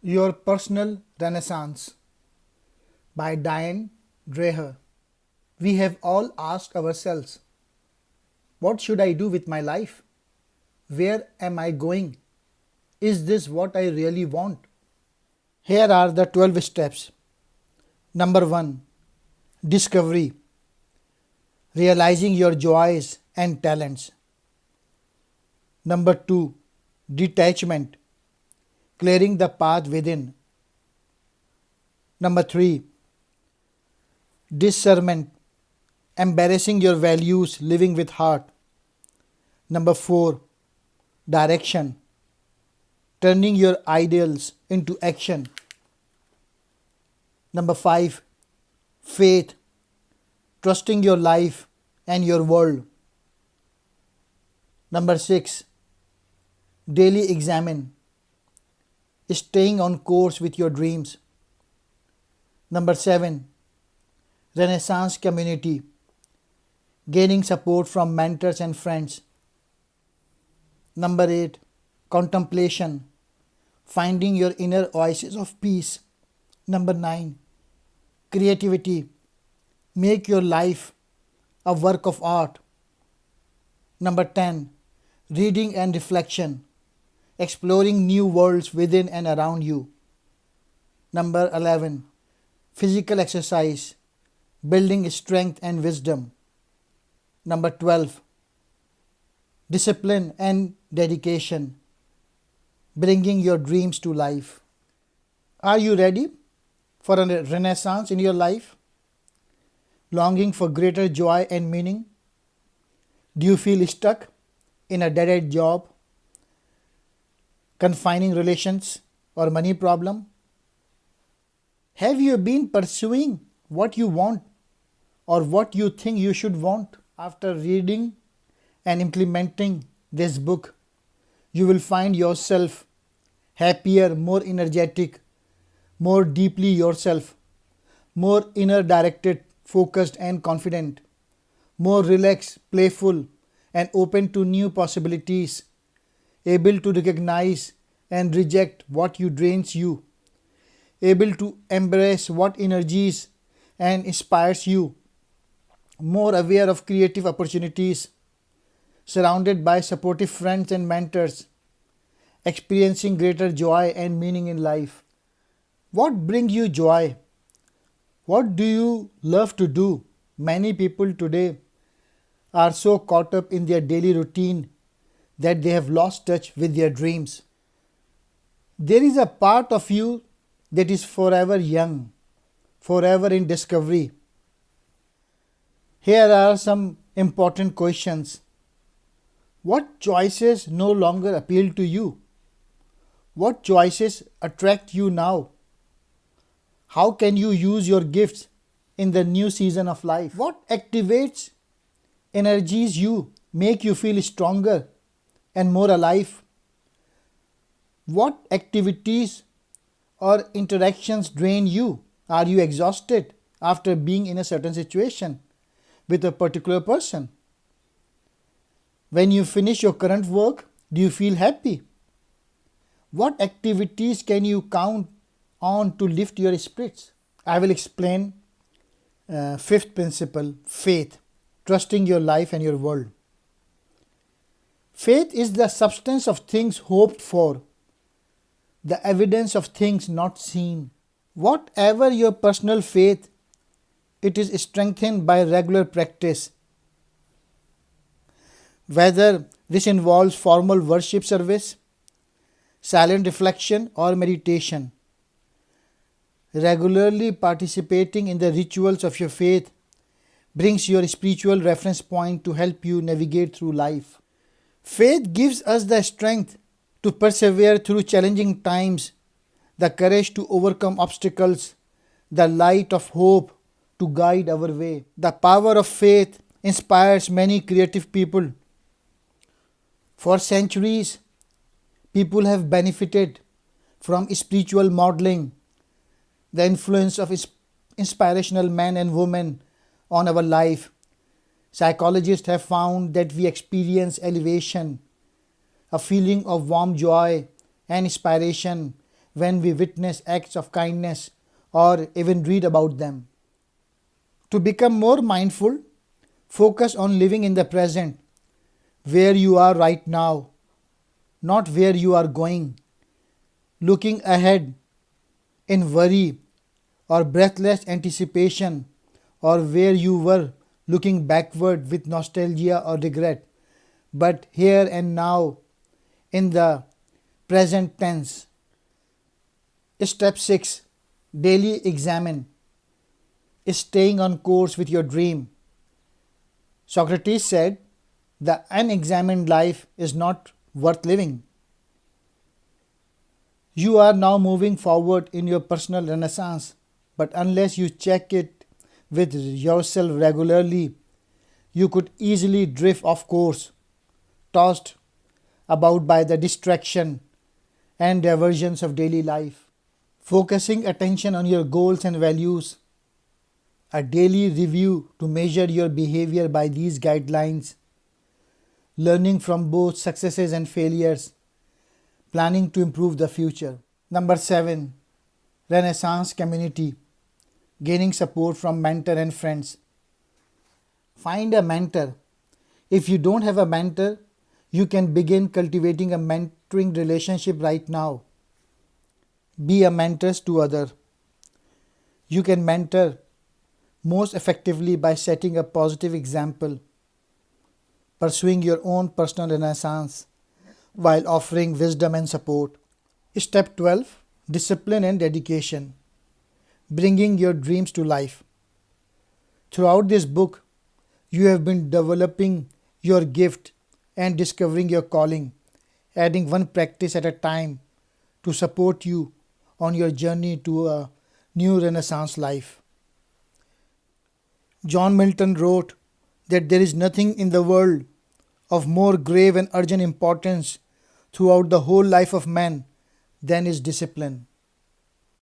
Your Personal Renaissance by Diane Dreher. We have all asked ourselves, what should I do with my life? Where am I going? Is this what I really want? Here are the 12 steps. Number 1. Discovery. Realizing your joys and talents. Number 2. Detachment. Clearing the path within. Number 3. Discernment. Embarrassing your values, living with heart. Number 4. Direction. Turning your ideals into action. Number 5. Faith. Trusting your life and your world. Number 6. Daily examine. Staying on course with your dreams. Number 7. Renaissance community. Gaining support from mentors and friends. Number 8. Contemplation. Finding your inner oasis of peace. Number 9. Creativity. Make your life a work of art. Number 10. Reading and reflection. Exploring new worlds within and around you. Number 11. Physical exercise. Building strength and wisdom. Number 12. Discipline and dedication. Bringing your dreams to life. Are you ready for a renaissance in your life? Longing for greater joy and meaning? Do you feel stuck in a dead-end job, confining relations, or money problem? Have you been pursuing what you want or what you think you should want? After reading and implementing this book, you will find yourself happier, more energetic, more deeply yourself, more inner directed, focused and confident, more relaxed, playful and open to new possibilities, able to recognize and reject what you drains you, able to embrace what energies and inspires you, more aware of creative opportunities, surrounded by supportive friends and mentors, experiencing greater joy and meaning in life. What brings you joy? What do you love to do? Many people today are so caught up in their daily routine that they have lost touch with their dreams. There is a part of you that is forever young, forever in discovery. Here are some important questions. What choices no longer appeal to you? What choices attract you now? How can you use your gifts in the new season of life? What activates, energies you, make you feel stronger and more alive? What activities or interactions drain you? Are you exhausted after being in a certain situation with a particular person? When you finish your current work, do you feel happy? What activities can you count on to lift your spirits? I will explain fifth principle, faith, trusting your life and your world. Faith is the substance of things hoped for, the evidence of things not seen. Whatever your personal faith, it is strengthened by regular practice. Whether this involves formal worship service, silent reflection or meditation. Regularly participating in the rituals of your faith brings your spiritual reference point to help you navigate through life. Faith gives us the strength to persevere through challenging times, the courage to overcome obstacles, the light of hope to guide our way. The power of faith inspires many creative people. For centuries, people have benefited from spiritual modeling, the influence of inspirational men and women on our life. Psychologists have found that we experience elevation, a feeling of warm joy and inspiration when we witness acts of kindness or even read about them. To become more mindful, focus on living in the present, where you are right now, not where you are going. Looking ahead in worry or breathless anticipation, or where you were looking backward with nostalgia or regret, but here and now in the present tense. Step 6. Daily examine. Staying on course with your dream. Socrates said, "The unexamined life is not worth living." You are now moving forward in your personal renaissance, but unless you check it with yourself regularly, you could easily drift off course, tossed about by the distraction and diversions of daily life. Focusing attention on your goals and values, a daily review to measure your behavior by these guidelines, learning from both successes and failures, planning to improve the future. Number 7. Renaissance community, gaining support from mentor and friends. Find a mentor. If you don't have a mentor, you can begin cultivating a mentoring relationship right now. Be a mentor to others. You can mentor most effectively by setting a positive example, pursuing your own personal renaissance while offering wisdom and support. Step 12. Discipline and dedication, bringing your dreams to life. Throughout this book, you have been developing your gift and discovering your calling, adding one practice at a time to support you on your journey to a new Renaissance life. John Milton wrote that there is nothing in the world of more grave and urgent importance throughout the whole life of man than his discipline.